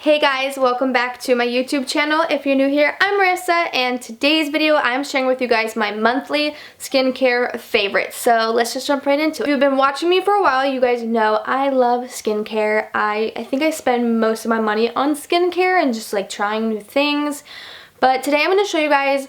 Hey guys, welcome back to my YouTube channel. If you're new here, I'm Marissa, and today's video I'm sharing with you guys my monthly skincare favorites. So let's just jump right into it. If you've been watching me for a while, you guys know I love skincare. I think I spend most of my money on skincare and just like trying new things. But today I'm going to show you guys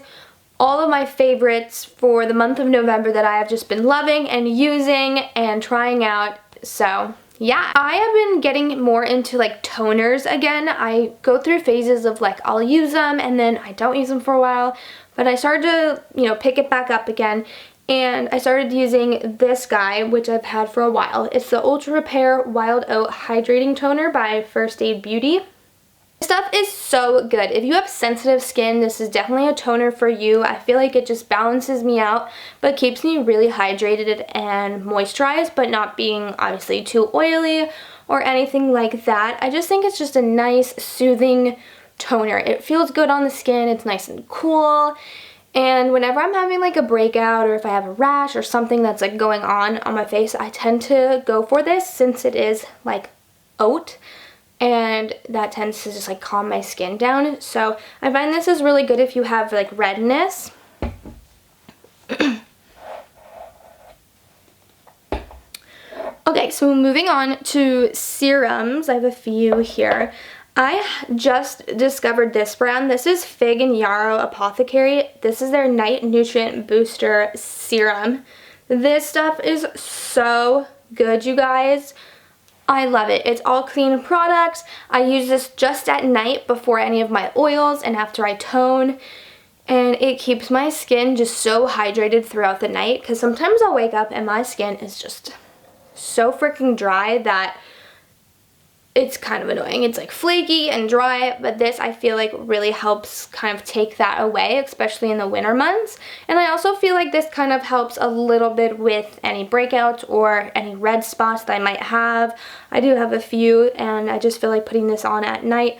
all of my favorites for the month of November that I have just been loving and using and trying out. So yeah, I have been getting more into like toners again. I go through phases of like I'll use them and then I don't use them for a while, but I started to, pick it back up again, and I started using this guy, which I've had for a while. It's the Ultra Repair Wild Oat Hydrating Toner by First Aid Beauty. This stuff is so good. If you have sensitive skin, this is definitely a toner for you. I feel like it just balances me out, but keeps me really hydrated and moisturized, but not being obviously too oily or anything like that. I just think it's just a nice, soothing toner. It feels good on the skin. It's nice and cool. And whenever I'm having like a breakout, or if I have a rash or something that's like going on my face, I tend to go for this since it is like oat. And that tends to just like calm my skin down. So I find this is really good if you have like redness. Okay, so moving on to serums. I have a few here. I just discovered this brand. This is Fig and Yarrow Apothecary. This is their Night Nutrient Booster Serum. This stuff is so good, you guys. I love it. It's all clean products. I use this just at night before any of my oils and after I tone. And it keeps my skin just so hydrated throughout the night, because sometimes I'll wake up and my skin is just so freaking dry that it's kind of annoying. It's like flaky and dry, but this I feel like really helps kind of take that away, especially in the winter months. And I also feel like this kind of helps a little bit with any breakouts or any red spots that I might have. I do have a few, and I just feel like putting this on at night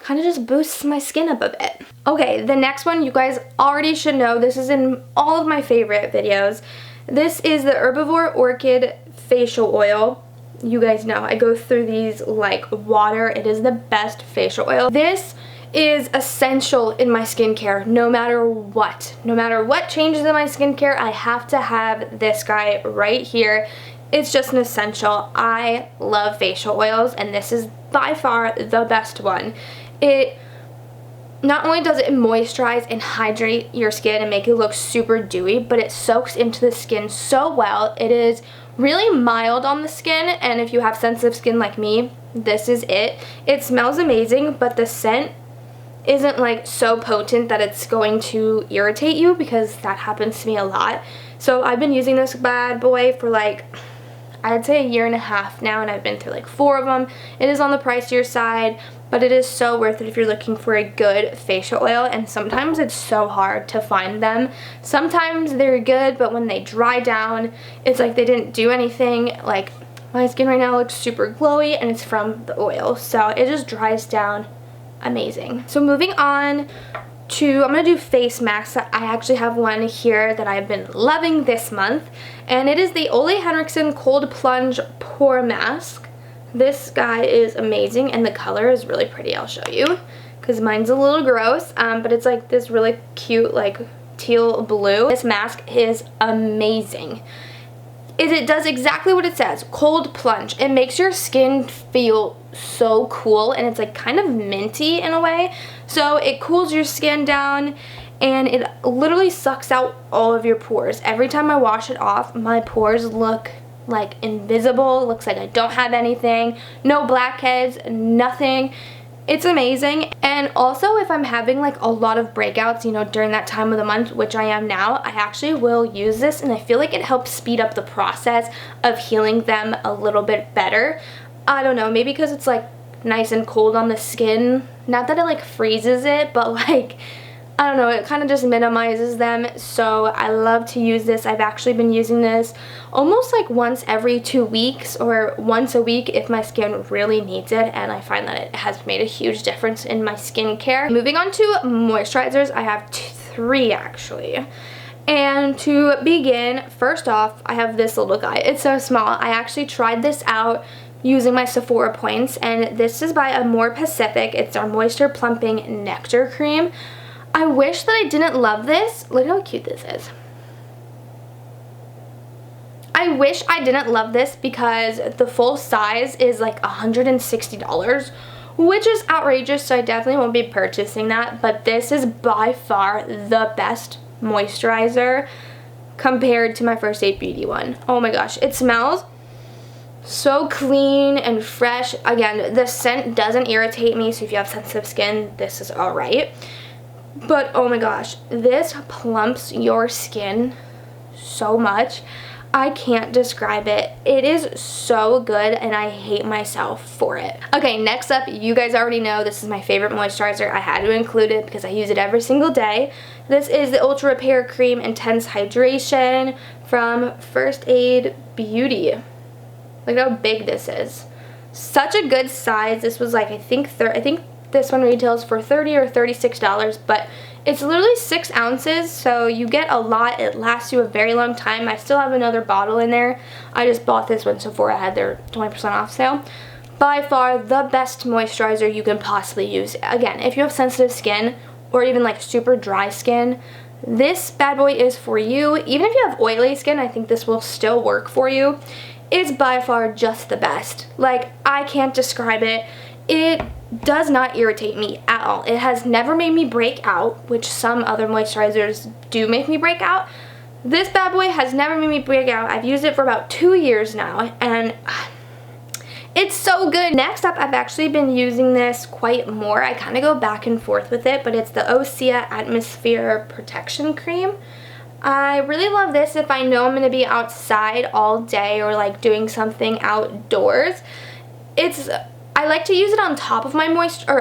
kind of just boosts my skin up a bit. Okay, the next one you guys already should know. This is in all of my favorite videos. This is the Herbivore Orchid Facial Oil. You guys know I go through these like water. It is the best facial oil. This is essential in my skincare no matter what. No matter what changes in my skincare, I have to have this guy right here. It's just an essential. I love facial oils, and this is by far the best one. It not only does it moisturize and hydrate your skin and make it look super dewy, but it soaks into the skin so well. It is really mild on the skin, and if you have sensitive skin like me, this is it. It smells amazing, but the scent isn't like so potent that it's going to irritate you, because that happens to me a lot. So I've been using this bad boy for like, I'd say a year and a half now, and I've been through like 4 of them. It is on the pricier side, but it is so worth it if you're looking for a good facial oil, and sometimes it's so hard to find them. Sometimes they're good, but when they dry down, it's like they didn't do anything. Like my skin right now looks super glowy, and it's from the oil, so it just dries down amazing. So moving on to, I'm going to do face masks. I actually have one here that I've been loving this month, and it is the Ollie Henriksen Cold Plunge Pore Mask. This guy is amazing, and the color is really pretty. I'll show you, because mine's a little gross, but it's like this really cute like teal blue. This mask is amazing. It does exactly what it says, cold plunge. It makes your skin feel so cool, and it's like kind of minty in a way. So it cools your skin down, and it literally sucks out all of your pores. Every time I wash it off, my pores look like invisible. Looks like I don't have anything. No blackheads, nothing. It's amazing. And also, if I'm having like a lot of breakouts, during that time of the month, which I am now, I actually will use this, and I feel like it helps speed up the process of healing them a little bit better. I don't know, maybe because it's like nice and cold on the skin. Not that it like freezes it, but like, I don't know, it kind of just minimizes them. So I love to use this. I've actually been using this almost like once every 2 weeks, or once a week if my skin really needs it, and I find that it has made a huge difference in my skincare. Moving on to moisturizers, I have 3 actually. And to begin, first off, I have this little guy. It's so small. I actually tried this out using my Sephora points, and this is by Amorepacific. It's our Moisture Plumping Nectar Cream. I wish that I didn't love this. Look how cute this is. I wish I didn't love this because the full size is like $160, which is outrageous, so I definitely won't be purchasing that, but this is by far the best moisturizer compared to my First Aid Beauty one. Oh my gosh, it smells so clean and fresh. Again, the scent doesn't irritate me, so if you have sensitive skin, this is alright. But oh my gosh, this plumps your skin so much. I can't describe it. It is so good, and I hate myself for it. Okay, next up, you guys already know this is my favorite moisturizer. I had to include it because I use it every single day. This is the Ultra Repair Cream Intense Hydration from First Aid Beauty. Look how big this is. Such a good size. This was like, I think this one retails for $30 or $36, but it's literally 6 ounces, so you get a lot. It lasts you a very long time. I still have another bottle in there. I just bought this when Sephora had their 20% off sale. By far the best moisturizer you can possibly use. Again, if you have sensitive skin or even like super dry skin, this bad boy is for you. Even if you have oily skin, I think this will still work for you. It's by far just the best. Like, I can't describe it. It does not irritate me at all. It has never made me break out, which some other moisturizers do make me break out. This bad boy has never made me break out. I've used it for about 2 years now, and it's so good. Next up, I've actually been using this quite more. I kind of go back and forth with it, but it's the Osea Atmosphere Protection Cream. I really love this if I know I'm going to be outside all day or like doing something outdoors. I like to use it on top of my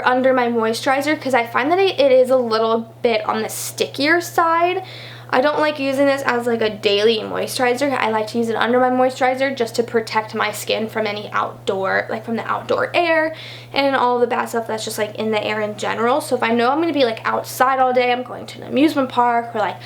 under my moisturizer because I find that it is a little bit on the stickier side. I don't like using this as like a daily moisturizer. I like to use it under my moisturizer just to protect my skin from any outdoor, like from the outdoor air and all the bad stuff that's just like in the air in general. So if I know I'm going to be like outside all day, I'm going to an amusement park, or like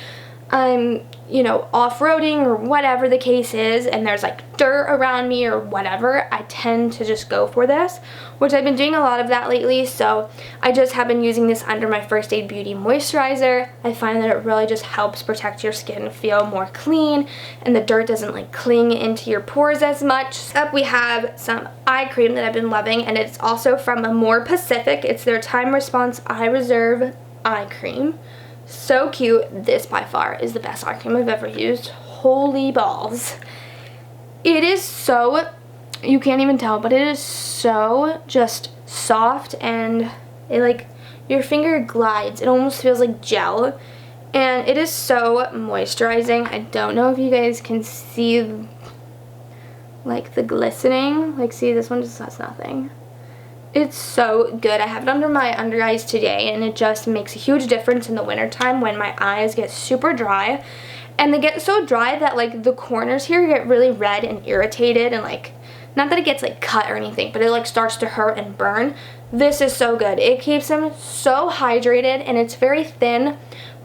I'm, you know, off-roading or whatever the case is, and there's like dirt around me or whatever, I tend to just go for this, which I've been doing a lot of that lately. So I just have been using this under my First Aid Beauty moisturizer. I find that it really just helps protect your skin feel more clean, and the dirt doesn't like cling into your pores as much. Up we have some eye cream that I've been loving, and it's also from Amorepacific. It's their Time Response Eye Reserve Eye Cream. So cute. This by far is the best eye cream I've ever used. Holy balls. It is so, you can't even tell, but it is so just soft, and it like, your finger glides. It almost feels like gel, and it is so moisturizing. I don't know if you guys can see like the glistening. Like, see, this one just has nothing. It's so good. I have it under my under eyes today, and it just makes a huge difference in the wintertime when my eyes get super dry. And they get so dry that like the corners here get really red and irritated, and like, not that it gets like cut or anything, but it like starts to hurt and burn. This is so good. It keeps them so hydrated, and it's very thin,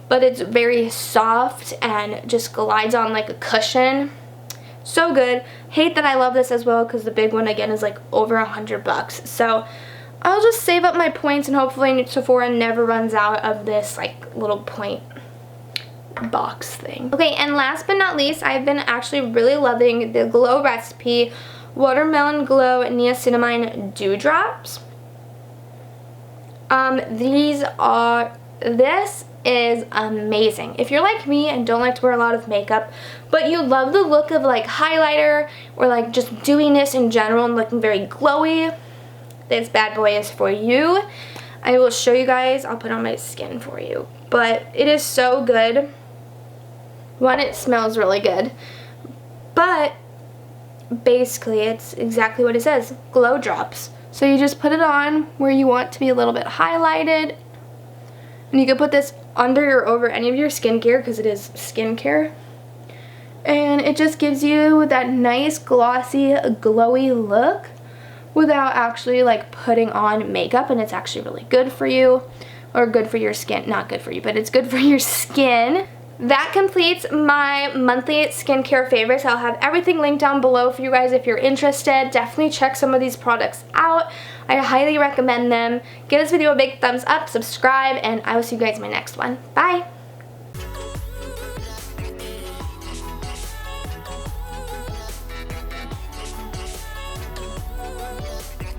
but it's very soft and just glides on like a cushion. So good. Hate that I love this as well because the big one again is like over $100. So I'll just save up my points, and hopefully Sephora never runs out of this like little point box thing. Okay, and last but not least, I've been actually really loving the Glow Recipe Watermelon Glow Niacinamide Dewdrops. This is amazing. If you're like me and don't like to wear a lot of makeup, but you love the look of like highlighter or like just dewiness in general and looking very glowy, this bad boy is for you. I will show you guys. I'll put on my skin for you. But it is so good. One, it smells really good. But basically it's exactly what it says. Glow drops. So you just put it on where you want to be a little bit highlighted. And you can put this under or over any of your skincare because it is skincare. And it just gives you that nice glossy glowy look without actually like putting on makeup, and it's actually really good for you, or good for your skin. Not good for you, but it's good for your skin. that completes my monthly skincare favorites. I'll have everything linked down below for you guys if you're interested. Definitely check some of these products out. I highly recommend them. Give this video a big thumbs up, subscribe, and I will see you guys in my next one. Bye!